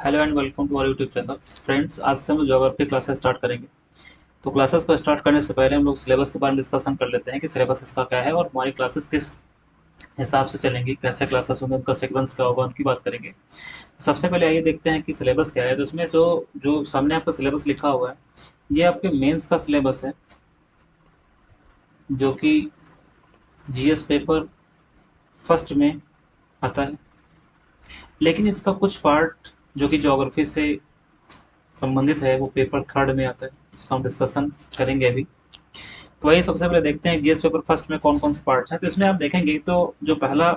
Hello and welcome to our YouTube channel. Friends, आज से हम लोग ज्योग्राफी क्लासेस स्टार्ट करेंगे। तो क्लासेस को स्टार्ट करने से पहले हम लोग सिलेबस के बारे में डिस्कशन कर लेते हैं कि सिलेबस इसका क्या है और हमारी क्लासेस किस हिसाब से चलेंगी, कैसे क्लासेस होंगे, उनका सीक्वेंस क्या होगा, उनकी बात करेंगे। तो सबसे पहले आइए देखते हैं कि सिलेबस क्या है। तो इसमें जो जो सामने आपका सिलेबस लिखा हुआ है, ये आपके मेंस का सिलेबस है, जो कि जीएस पेपर फर्स्ट में आता है। लेकिन इसका कुछ पार्ट जो कि ज्योग्राफी से संबंधित है वो पेपर थर्ड में आता है, उसका हम डिस्कशन करेंगे अभी। तो वही सबसे पहले देखते हैं जीएस पेपर फर्स्ट में कौन कौन से पार्ट है। तो इसमें आप देखेंगे तो जो पहला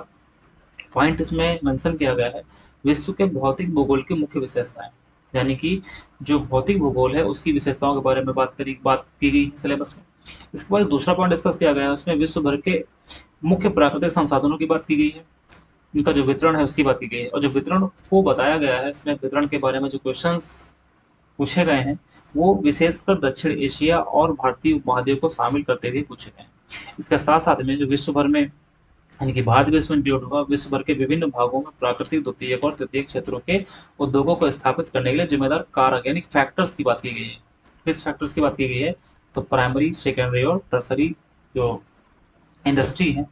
पॉइंट इसमें मेंशन किया गया है, विश्व के भौतिक भूगोल की मुख्य विशेषताएं, यानी कि जो भौतिक भूगोल है उसकी विशेषताओं के बारे में बात की गई है सिलेबस में। इसके बाद दूसरा पॉइंट डिस्कस किया गया है, उसमें विश्व भर के मुख्य प्राकृतिक संसाधनों की बात की गई है, उनका जो वितरण है उसकी बात की गई है। और जो वितरण को बताया गया है, इसमें वितरण के बारे में जो क्वेश्चंस पूछे गए हैं वो विशेषकर दक्षिण एशिया और भारतीय उपमहाद्वीप को शामिल करते हुए पूछे गए हैं। इसके साथ साथ में जो विश्व भर में, यानी कि भारत भी इसमें इंक्लूड होगा, विश्व भर के विभिन्न भागों में प्राकृतिक द्वितीयक और तृतीयक क्षेत्रों के उद्योगों को स्थापित करने के लिए जिम्मेदार कारक यानी फैक्टर्स की बात की गई है। किस फैक्टर्स की बात की गई है? तो प्राइमरी, सेकेंडरी और टर्सरी जो इंडस्ट्री है,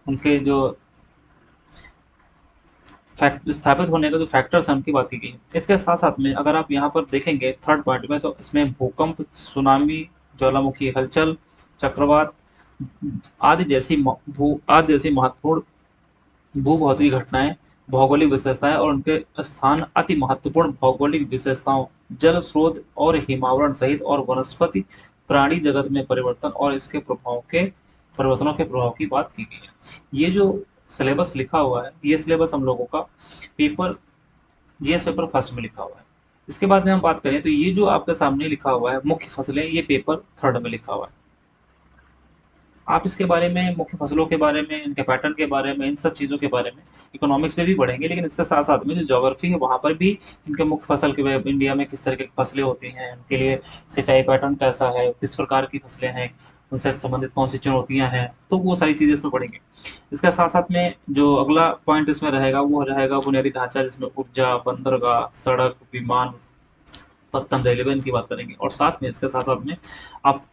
उनके जो स्थापित होने का जो फैक्टर्स हैं उनकी बात की गई है। इसके साथ साथ में अगर आप यहाँ पर देखेंगे थर्ड पॉइंट में, तो इसमें भूकंप, सुनामी, ज्वालामुखी हलचल, चक्रवात आदि जैसी महत्वपूर्ण भूभौतिक घटनाएं, भौगोलिक विशेषताएं और उनके स्थान, अति महत्वपूर्ण भौगोलिक विशेषताओं, जल स्रोत और हिमावरण सहित और वनस्पति प्राणी जगत में परिवर्तन और इसके प्रभाव के परिवर्तनों के प्रभाव की बात की गई है। ये जो सिलेबस लिखा हुआ है, ये सिलेबस हम लोगों का पेपर जीएस पेपर फर्स्ट में लिखा हुआ है। इसके बाद में हम बात करें तो ये जो आपके सामने लिखा हुआ है मुख्य फसलें, ये पेपर थर्ड में लिखा हुआ है। आप इसके बारे में, मुख्य फसलों के बारे में, इनके पैटर्न के बारे में, इन सब चीज़ों के बारे में इकोनॉमिक्स में भी पढ़ेंगे, लेकिन इसके साथ साथ में जो ज्योग्राफी है वहाँ पर भी इनके मुख्य फसल के इंडिया में किस तरह की फसलें होती हैं, उनके लिए सिंचाई पैटर्न कैसा है, किस प्रकार की फसलें हैं, उनसे संबंधित कौन सी चुनौतियां हैं, तो वो सारी चीज़ें इसमें पढ़ेंगे। इसके साथ साथ में जो अगला पॉइंट इसमें रहेगा वो रहेगा बुनियादी ढांचा, जिसमें ऊर्जा, बंदरगाह, सड़क, विमान, पत्तन, रेलवे, इनकी बात करेंगे। और साथ में इसके साथ साथ में आप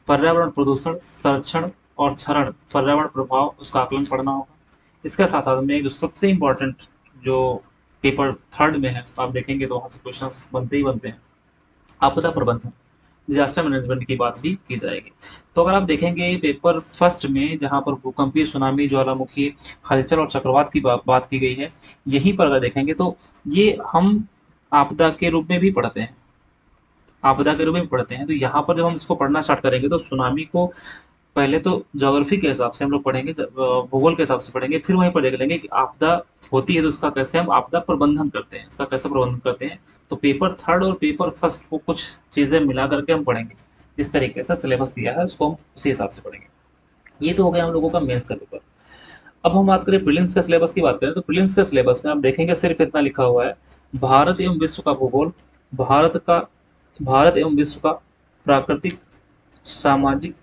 पर्यावरण प्रदूषण संरक्षण और क्षरण, पर्यावरण प्रभाव, उसका आकलन पढ़ना होगा। इसके साथ साथ में जो सबसे इम्पोर्टेंट जो पेपर थर्ड में है, आप देखेंगे तो वहाँ से क्वेश्चंस बनते ही बनते हैं, आपदा प्रबंधन, डिजास्टर मैनेजमेंट की बात भी की जाएगी। तो अगर आप देखेंगे पेपर फर्स्ट में जहाँ पर भूकंपीय, सुनामी, ज्वालामुखी हलचल और चक्रवात की बात की गई है, यहीं पर अगर देखेंगे तो ये हम आपदा के रूप में भी पढ़ते हैं, आपदा के रूप में पढ़ते हैं। तो यहाँ पर जब हम इसको पढ़ना स्टार्ट करेंगे तो सुनामी को पहले तो ज्योग्राफी के हिसाब से हम लोग पढ़ेंगे, भूगोल के हिसाब से पढ़ेंगे, फिर वहीं पर देख लेंगे कि आपदा होती है तो उसका कैसे हम आपदा प्रबंधन करते हैं, इसका कैसे प्रबंधन करते हैं। तो पेपर थर्ड और पेपर फर्स्ट को कुछ चीजें मिला करके हम पढ़ेंगे, जिस तरीके से सिलेबस दिया है उसको हम उसी हिसाब से पढ़ेंगे। ये तो हो गया हम लोगों का मेंस का पेपर। अब हम बात करें प्रीलिम्स के सिलेबस की बात करें तो प्रीलिम्स के सिलेबस में आप देखेंगे सिर्फ इतना लिखा हुआ है, भारत एवं विश्व का भूगोल, भारत का भारत एवं विश्व का प्राकृतिक, सामाजिक,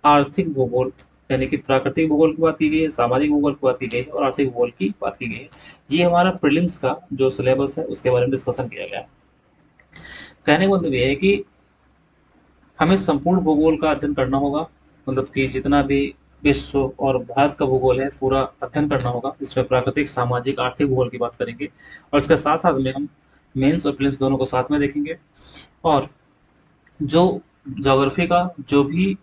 आर्थिक भूगोल, यानी कि प्राकृतिक भूगोल की बात की गई है, सामाजिक भूगोल की बात की गई है और आर्थिक भूगोल की बात की गई है। ये हमारा प्रीलिम्स का जो सिलेबस है उसके बारे में डिस्कशन किया गया है। कहने का मतलब ये है कि हमें संपूर्ण भूगोल का अध्ययन करना होगा, मतलब कि जितना भी विश्व और भारत का भूगोल है पूरा अध्ययन करना होगा। इसमें प्राकृतिक, सामाजिक, आर्थिक भूगोल की बात करेंगे और इसके साथ साथ में हम मेंस और प्रीलिम्स दोनों को साथ में देखेंगे। और जो ज्योग्राफी का जो भी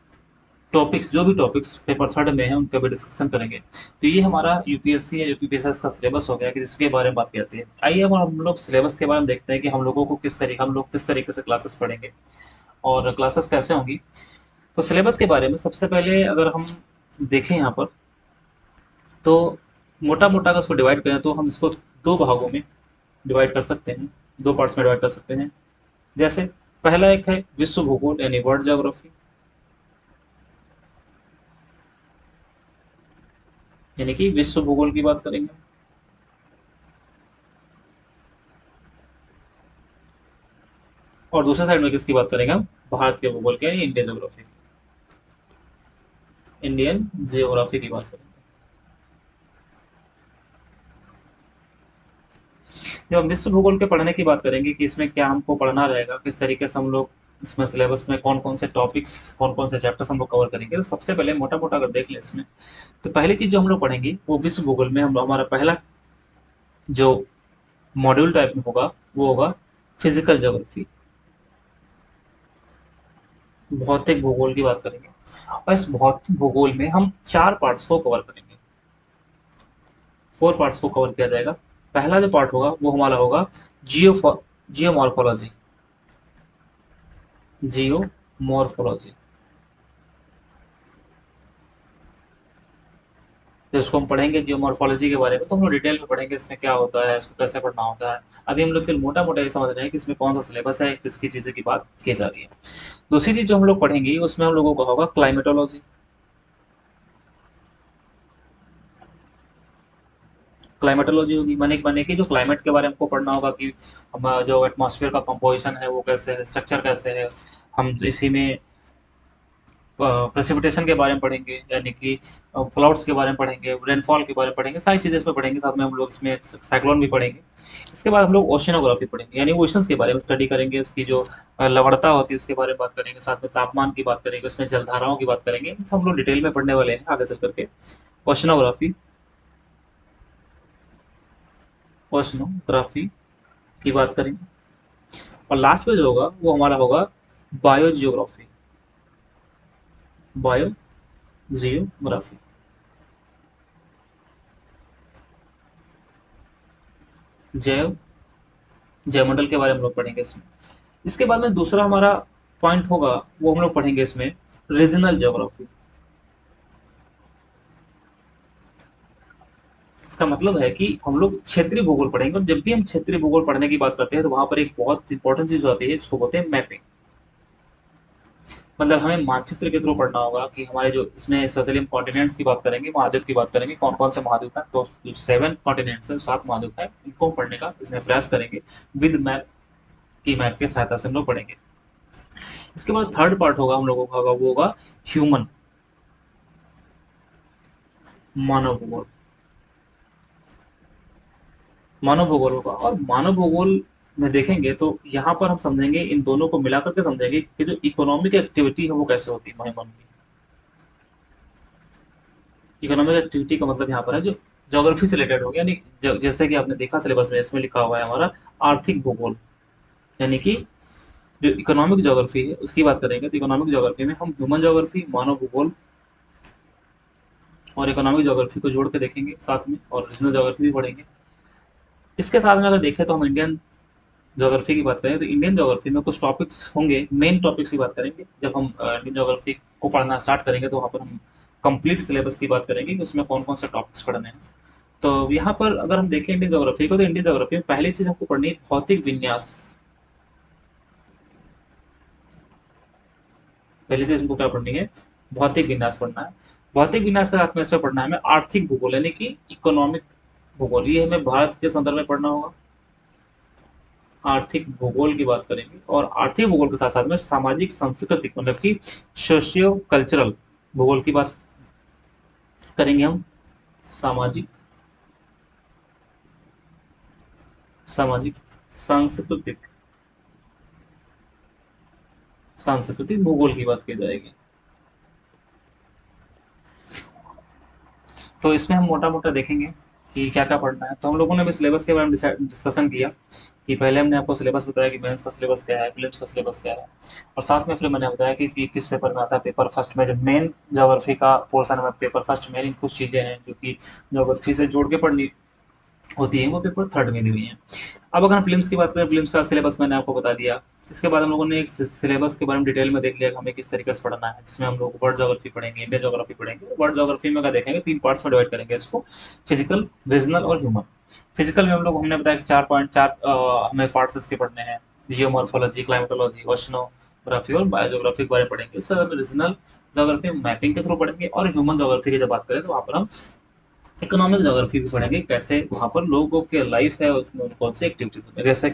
टॉपिक्स पेपर थर्ड में है उनका भी डिस्कशन करेंगे। तो ये हमारा यूपीएससी या यूपीपीएसएस का सिलेबस हो गया कि जिसके बारे में बात की जाती है। आइए अब हम लोग सिलेबस के बारे में देखते हैं कि हम लोग किस तरीके से क्लासेस पढ़ेंगे और क्लासेस कैसे होंगी। तो सिलेबस के बारे में सबसे पहले अगर हम देखें यहाँ पर, तो मोटा मोटा अगर इसको डिवाइड करें तो हम इसको दो भागों में डिवाइड कर सकते हैं, दो पार्ट्स में डिवाइड कर सकते हैं। जैसे पहला एक है विश्व भूगोल यानी वर्ल्ड ज्योग्राफी, यानी कि विश्व भूगोल की बात करेंगे। और दूसरे साइड में किसकी बात करेंगे हम? भारत के भूगोल के यानी इंडियन जियोग्राफी की बात करेंगे। जब हम विश्व भूगोल के पढ़ने की बात करेंगे कि इसमें क्या हमको पढ़ना रहेगा, किस तरीके से हम लोग इसमें सिलेबस में कौन कौन से टॉपिक्स, कौन कौन से चैप्टर्स हम लोग कवर करेंगे, तो सबसे पहले मोटा मोटा अगर देख लें इसमें, तो पहली चीज जो हम लोग पढ़ेंगे वो विश्व भूगोल में हम हमारा पहला जो मॉड्यूल टाइप में होगा वो होगा फिजिकल ज्योग्राफी, भौतिक भूगोल की बात करेंगे। और इस भौतिक भूगोल में हम 4 पार्ट्स को कवर करेंगे, 4 पार्ट्स को कवर किया जाएगा। पहला जो पार्ट होगा वो हमारा होगा जियो जियोमॉर्फोलॉजी, जियोमॉर्फोलॉजी, तो इसको हम पढ़ेंगे जियोमॉर्फोलॉजी के बारे में, तो हम लोग डिटेल में पढ़ेंगे इसमें क्या होता है, इसको कैसे पढ़ना होता है। अभी हम लोग फिर मोटा मोटा ये समझ रहे हैं कि इसमें कौन सा सिलेबस है, किसकी चीज़ें की बात की जा रही है। दूसरी चीज़ जो हम लोग पढ़ेंगे उसमें हम लोगों का होगा क्लाइमेटोलॉजी, क्लाइमेटोलॉजी होगी माने कि जो क्लाइमेट के बारे में हमको पढ़ना होगा कि हम जो एटमॉस्फेयर का कंपोजिशन है वो कैसे है, स्ट्रक्चर कैसे है, हम इसी में प्रेसिपिटेशन के बारे में पढ़ेंगे, यानी कि क्लाउड्स के बारे में पढ़ेंगे, रेनफॉल के बारे में पढ़ेंगे, सारी चीज़ें इसमें पढ़ेंगे। साथ में हम लोग इसमें साइक्लोन भी पढ़ेंगे। इसके बाद हम लोग ओशिनोग्राफी पढ़ेंगे, यानी ओशंस के बारे में स्टडी करेंगे, उसकी जो लवणता होती है उसके बारे में बात करेंगे, साथ में तापमान की बात करेंगे, उसमें जलधाराओं की बात करेंगे, सब हम लोग डिटेल में पढ़ने वाले हैं आगे चल करके। ओशिनोग्राफी, ओशिनोग्राफी की बात करेंगे। और लास्ट में जो होगा वो हमारा होगा बायोजियोग्राफी, बायोजियोग्राफी, जैव जयमंडल के बारे में हम लोग पढ़ेंगे इसमें। इसके बाद में दूसरा हमारा पॉइंट होगा वो हम लोग पढ़ेंगे इसमें रीजनल ज्योग्राफी। इसका मतलब है कि हम लोग क्षेत्रीय भूगोल पढ़ेंगे, और जब भी हम क्षेत्रीय भूगोल पढ़ने की बात करते हैं तो वहां पर एक बहुत इंपॉर्टेंट चीज आती है जिसको बोलते हैं मैपिंग। मतलब हमें मानचित्र के थ्रू पढ़ना होगा कि हमारे जो इसमें स्पेशली हम कॉन्टिनेंट्स की बात करेंगे, महाद्वीप की बात करेंगे, कौन कौन से महाद्वीप हैं, तो जो 7 कॉन्टिनेंट्स हैं, 7 महाद्वीप हैं, इनको पढ़ने का इसमें प्रयास करेंगे विद मैप की, मैप की सहायता से हम लोग पढ़ेंगे। इसके बाद थर्ड पार्ट होगा हम लोगों का होगा वो होगा ह्यूमन, मानव भूगोल, मानव भूगोल होगा। और मानव भूगोल में देखेंगे तो यहाँ पर हम समझेंगे, इन दोनों को मिलाकर के समझेंगे कि जो इकोनॉमिक एक्टिविटी है वो कैसे होती है ह्यूमन की। इकोनॉमिक एक्टिविटी का मतलब यहाँ पर है जो ज्योग्राफी से रिलेटेड हो गया, यानी जैसे कि आपने देखा सिलेबस में इसमें लिखा हुआ है हमारा आर्थिक भूगोल, यानी कि जो इकोनॉमिक ज्योग्राफी है उसकी बात करेंगे तो इकोनॉमिक ज्योग्राफी में हम ह्यूमन ज्योग्राफी, मानव भूगोल और इकोनॉमिक ज्योग्राफी को जोड़ के देखेंगे साथ में, और रीजनल ज्योग्राफी भी पढ़ेंगे। इसके साथ में अगर देखें तो हम इंडियन ज्योग्राफी की बात करें तो इंडियन ज्योग्राफी में कुछ टॉपिक्स होंगे, मेन टॉपिक्स की बात करेंगे। जब हम इंडियन ज्योग्राफी को पढ़ना स्टार्ट करेंगे तो वहाँ पर हम कंप्लीट सिलेबस की बात करेंगे कि उसमें कौन कौन से टॉपिक्स पढ़ने हैं। तो यहाँ पर अगर हम देखें इंडियन ज्योग्राफी को, तो इंडियन ज्योग्राफी में पहली चीज हमको पढ़नी है भौतिक विन्यास। पहली चीज हमको क्या पढ़नी है, भौतिक विन्यास पढ़ना है। भौतिक विन्यास के साथ में इसमें पढ़ना है हमें आर्थिक भूगोल, यानी कि इकोनॉमिक भूगोल, ये हमें भारत के संदर्भ में पढ़ना होगा। आर्थिक भूगोल की बात करेंगे, और आर्थिक भूगोल के साथ साथ में सामाजिक सांस्कृतिक मतलब कि सोशियो कल्चरल भूगोल की बात करेंगे हम। सामाजिक, सामाजिक सांस्कृतिक, सांस्कृतिक भूगोल की बात की जाएगी। तो इसमें हम मोटा मोटा देखेंगे कि क्या क्या पढ़ना है। तो हम लोगों ने भी सिलेबस के बारे में डिस्कशन किया कि पहले हमने आपको सिलेबस बताया कि मेंस का सिलेबस क्या है, प्रीलिम्स का सिलेबस क्या है, और साथ में फिर मैंने बताया कि किस पेपर में आता है। पेपर फर्स्ट में जो मेन ज्योग्राफी का पोर्सन है, पेपर फर्स्ट में कुछ चीज़ें हैं जो कि ज्योग्राफी से जोड़ के पढ़नी होती है, वो पेपर थर्ड में दी हुई है। अब अगर हम फिल्म्स की बात करें, फिल्म्स का सिलेबस मैंने आपको बता दिया। इसके बाद हम लोगों ने एक सिलेबस के बारे में डिटेल में देख लिया कि हमें किस तरीके से पढ़ना है, जिसमें हम लोग वर्ल्ड ज्योग्राफी पढ़ेंगे, इंडियन ज्योग्राफी पढ़ेंगे। वर्ल्ड ज्योग्राफी में अगर देखेंगे 3 पार्ट्स में डिवाइड करेंगे इसको, फिजिकल, रीजनल और ह्यूमन। फिजिकल में हम लोग हमने बताया कि 4.4 हमें पार्ट्स इसके पढ़ने हैं, जियोमॉर्फोलॉजी, क्लाइमेटोलॉजी, ओशनोग्राफी और बायोजोग्राफी के बारे में पढ़ेंगे। इसके बाद रीजनल ज्योग्राफी मैपिंग के थ्रू पढ़ेंगे, और ह्यूमन ज्योग्राफी की जब बात करें तो वहाँ पर हम इकोनॉमिक ज्योग्राफी भी पढ़ेंगे, कैसे वहाँ पर लोगों के लाइफ है, उसमें कौन सी एक्टिविटीज होती है, जैसा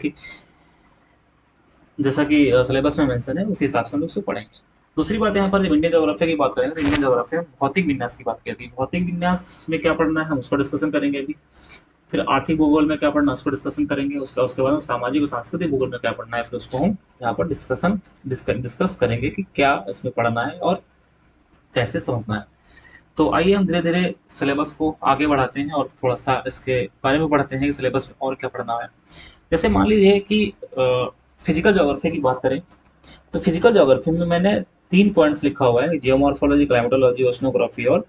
कि सिलेबस में मेंशन है उसी हिसाब से हम लोग उसको पढ़ेंगे। दूसरी बात यहाँ पर जब इंडियन ज्योग्राफी की बात करेंगे तो इंडियन ज्योग्राफी में भौतिक विन्यास की बात की जाती है। भौतिक विन्यास में क्या पढ़ना है हम उसका डिस्कशन करेंगे अभी। फिर आर्थिक भूगोल में क्या पढ़ना है उसको डिस्कशन करेंगे, उसका उसके बाद में सामाजिक और सांस्कृतिक भूगोल में क्या पढ़ना है फिर उसको हम यहाँ पर डिस्कस करेंगे कि क्या इसमें पढ़ना है और कैसे समझना है। तो आइए हम धीरे धीरे सिलेबस को आगे बढ़ाते हैं और थोड़ा सा इसके बारे में पढ़ते हैं कि सिलेबस में और क्या पढ़ना है। जैसे मान लीजिए कि फिजिकल ज्योग्राफी की बात करें, तो फिजिकल ज्योग्राफी में मैंने 3 पॉइंट्स लिखा हुआ है, जियोमॉर्फोलॉजी, क्लाइमेटोलॉजी, ओशनोग्राफी और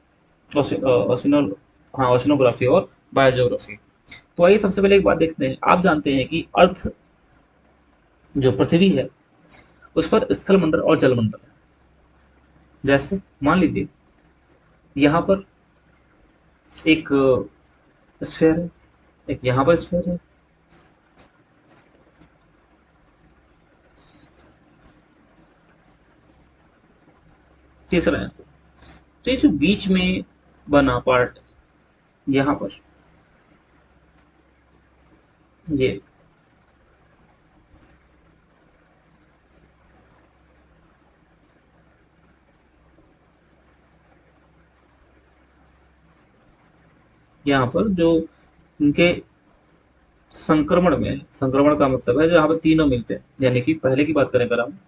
ओशनो हाँ ओशनोग्राफी और बायोजियोग्राफी। तो आइए सबसे पहले एक बात देखते हैं। आप जानते हैं कि अर्थ जो पृथ्वी है उस पर स्थल मंडल और जल मंडल है। जैसे मान लीजिए यहाँ पर एक स्फीयर है, एक यहाँ पर स्फीयर है, तीसरा है। तो ये जो बीच में बना पार्ट यहाँ पर, ये यहाँ पर जो उनके संक्रमण में, संक्रमण का मतलब है जहाँ पर तीनों मिलते हैं, यानी कि पहले की बात करें अगर हम,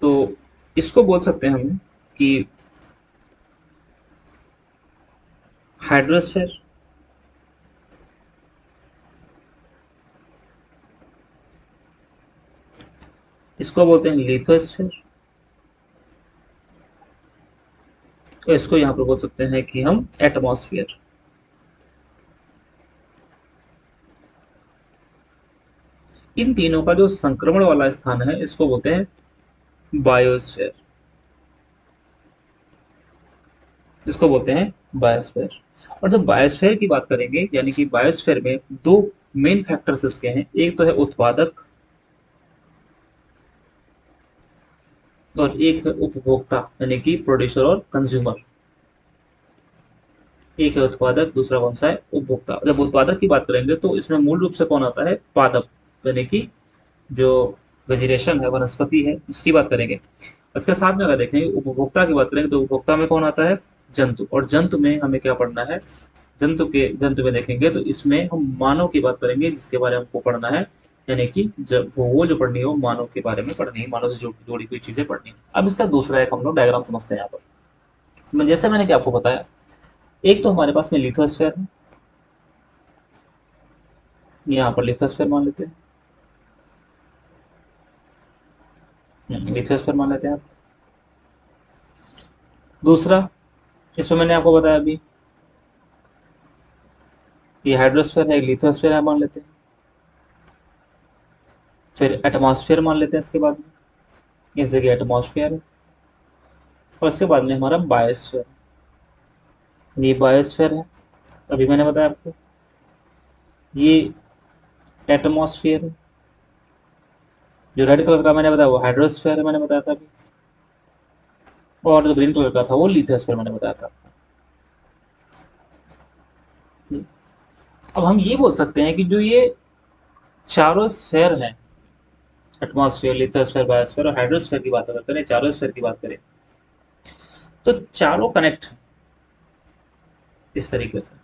तो इसको बोल सकते हैं हम कि हाइड्रोस्फेयर, इसको बोलते हैं लिथोस्फेयर, और इसको यहाँ पर बोल सकते हैं कि हम एटमॉस्फेयर। इन तीनों का जो संक्रमण वाला स्थान है इसको बोलते हैं बायोस्फेयर, इसको बोलते हैं बायोस्फेयर। और जब बायोस्फेयर की बात करेंगे, यानी कि बायोस्फेयर में दो मेन फैक्टर्स इसके हैं, एक तो है उत्पादक और एक है उपभोक्ता, यानी कि प्रोड्यूसर और कंज्यूमर। एक है उत्पादक, दूसरा कौन सा है, उपभोक्ता। जब उत्पादक की बात करेंगे तो इसमें मूल रूप से कौन आता है, पादप, यानी कि जो वेजिटेशन है, वनस्पति है, उसकी बात करेंगे। इसके साथ में अगर देखेंगे उपभोक्ता की बात करेंगे तो उपभोक्ता में कौन आता है, जंतु। और जंतु में हमें क्या पढ़ना है, जंतु में देखेंगे तो इसमें हम मानव की बात करेंगे जिसके बारे में हमको पढ़ना है, यानी कि जब भूगोल जो पढ़नी हो मानव के बारे में पढ़नी है, मानव से जोड़ी हुई चीजें पढ़नी है। अब इसका दूसरा एक हम लोग डायग्राम समझते हैं यहाँ पर। जैसे मैंने क्या आपको बताया, एक तो हमारे पास में लिथोस्फेयर है, यहाँ पर लिथोस्फेयर मान लेते हैं, लिथोस्फेयर मान लेते हैं आप। दूसरा, इसमें मैंने आपको बताया अभी, ये हाइड्रोस्फेयर है, लिथोस्फेयर है मान लेते हैं। फिर एटमॉस्फेयर मान लेते हैं इसके बाद में, इस जगह एटमॉस्फेयर है। और इसके बाद में हमारा बायोस्फेयर, ये बायोस्फेयर है, अभी मैंने बताया आपको। ये एटमॉस्फेयर है, जो रेड कलर का मैंने बताया वो हाइड्रोस्फेयर है, मैंने बताया था अभी। और जो ग्रीन कलर का था वो लिथोस्फेयर मैंने बताया था। अब हम ये बोल सकते हैं कि जो ये चारों स्फेयर हैं, एटमॉस्फेयर, लिथोस्फेयर, बायोस्फेयर और हाइड्रोस्फेयर की बात अगर करें, चारों स्फेयर की बात करें, तो चारों कनेक्ट हैं इस तरीके से,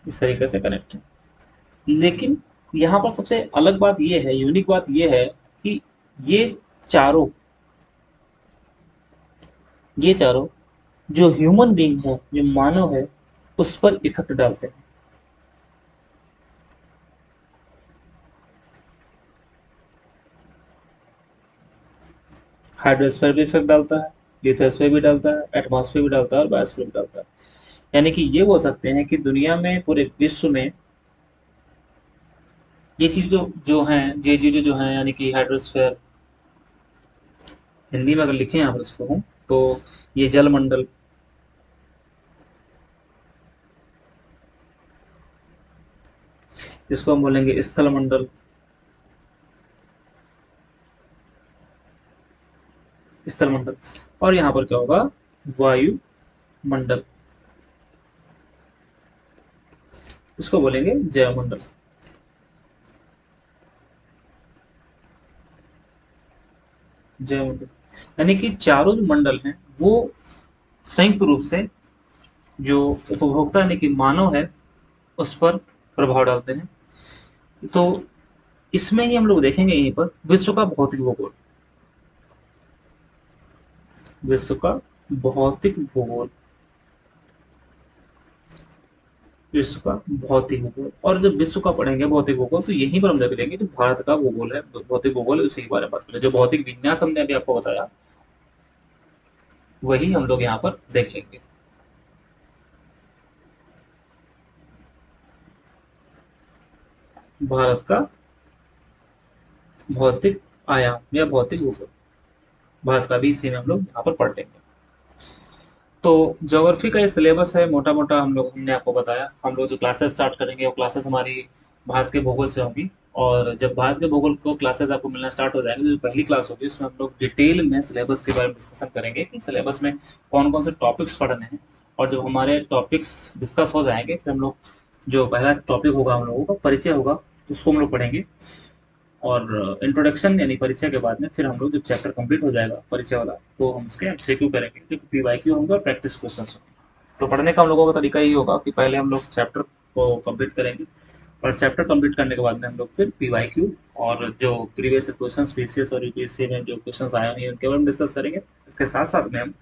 इस तरीके से कनेक्ट है। लेकिन यहाँ पर सबसे अलग बात ये है, यूनिक बात ये है कि ये चारों ये चारों जो ह्यूमन बीइंग है, जो मानव है, उस पर इफेक्ट डालते हैं। हाइड्रोस्फीयर भी इफेक्ट डालता है, लिथोस्फीयर भी डालता है, एटमॉस्फेयर भी डालता है और बायोस्फीयर भी डालता है। यानी कि ये बोल सकते हैं कि दुनिया में, पूरे विश्व में ये चीज जो है, ये चीजें जो है, यानी कि हाइड्रोस्फीयर, हिंदी में अगर लिखें आप इसको हम, तो ये जलमंडल, इसको हम बोलेंगे स्थल मंडल, स्थल मंडल। और यहाँ पर क्या होगा, वायु मंडल, इसको बोलेंगे जयमंडल। जय मंडल, यानी कि चारों जो मंडल हैं वो संयुक्त रूप से जो उपभोक्ता यानी कि मानव है उस पर प्रभाव डालते हैं। तो इसमें ही हम लोग देखेंगे यहीं पर विश्व का भौतिक भूगोल। विश्व का भौतिक भूगोल, विश्व का भौतिक भूगोल। और जब विश्व का पढ़ेंगे भौतिक भूगोल तो यहीं पर हम देख लेंगे जो भारत का भूगोल है, भौतिक भूगोल है, उसी के बारे में बात करें। जो भौतिक विन्यास हमने अभी आपको बताया वही हम लोग यहाँ पर देख लेंगे। भारत का भौतिक आयाम या भौतिक भूगोल, भारत का भी इसी में हम लोग यहाँ पर पढ़ लेंगे। तो ज्योग्राफी का ये सिलेबस है, मोटा मोटा हमने आपको बताया। हम लोग जो क्लासेस स्टार्ट करेंगे वो क्लासेस हमारी भारत के भूगोल से होंगी। और जब भारत के भूगोल को क्लासेस आपको मिलना स्टार्ट हो जाएंगे तो जो पहली क्लास होगी उसमें हम लोग डिटेल में सिलेबस के बारे में डिस्कशन करेंगे कि सिलेबस में कौन कौन से टॉपिक्स पढ़ने हैं। और जब हमारे टॉपिक्स डिस्कस हो जाएंगे फिर हम लोग जो पहला टॉपिक होगा हम लोगों का परिचय होगा तो उसको हम लोग पढ़ेंगे। और इंट्रोडक्शन यानी परिचय के बाद में फिर हम लोग जब चैप्टर कंप्लीट हो जाएगा परिचय वाला तो हम उसके एमसीक्यू करेंगे जो पीवाईक्यू होंगे और प्रैक्टिस क्वेश्चन होंगे। तो पढ़ने का हम लोगों का तरीका यही होगा कि पहले हम लोग चैप्टर को कंप्लीट करेंगे और चैप्टर कंप्लीट करने के बाद में हम लोग फिर पीवाईक्यू और जो प्रीवियस क्वेश्चंस पीसीएस और यूपीएससी में जो क्वेश्चंस आए होंगे उनके बारे में डिस्कस करेंगे। इसके साथ साथ में हम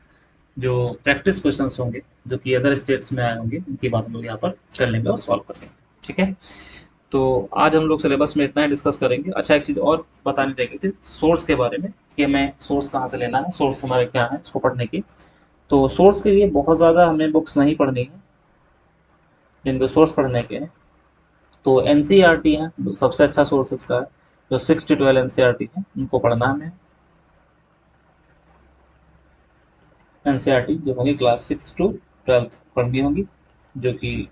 जो प्रैक्टिस क्वेश्चंस होंगे जो कि अदर स्टेट्स में आए होंगे उनकी बात हम लोग यहाँ पर कर लेंगे और सॉल्व कर लेंगे। ठीक है, तो आज हम लोग सिलेबस में इतना ही डिस्कस करेंगे। अच्छा, एक चीज़ और बतानी रह गई थी सोर्स के बारे में कि हमें सोर्स कहाँ से लेना है, सोर्स हमारे क्या है इसको पढ़ने की। तो सोर्स के लिए बहुत ज़्यादा हमें बुक्स नहीं पढ़नी है जिनको सोर्स पढ़ने के हैं। तो एनसीईआरटी है सबसे अच्छा सोर्स इसका है। जो 6 to 12 एनसीईआरटी है उनको पढ़ना है हमें। एनसीईआरटी जो होंगी क्लास 6 to 12 पढ़नी होगी, जो कि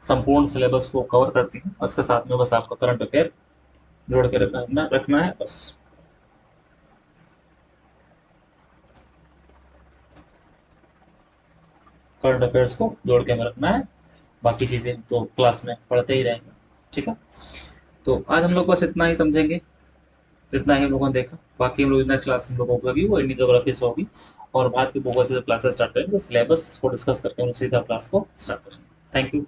संपूर्ण सिलेबस को कवर करती है। उसके साथ में बस आपका करंट अफेयर जोड़ के रखना है बस। करंट अफेयर्स को जोड़ के हमें रखना है, बाकी चीज़ें तो क्लास में पढ़ते ही रहेंगे। ठीक है, तो आज हम लोग बस इतना ही समझेंगे, जितना ही हम लोगों ने देखा। बाकी हम लोग नेक्स्ट क्लास हम लोगों को होगी वो इंडियन ज्योग्राफी से होगी। और भारत के भूगोल से जब क्लासेस स्टार्ट करेंगे तो सिलेबस को डिस्कस करके हम लोग सीधा क्लास को स्टार्ट करेंगे। Thank you.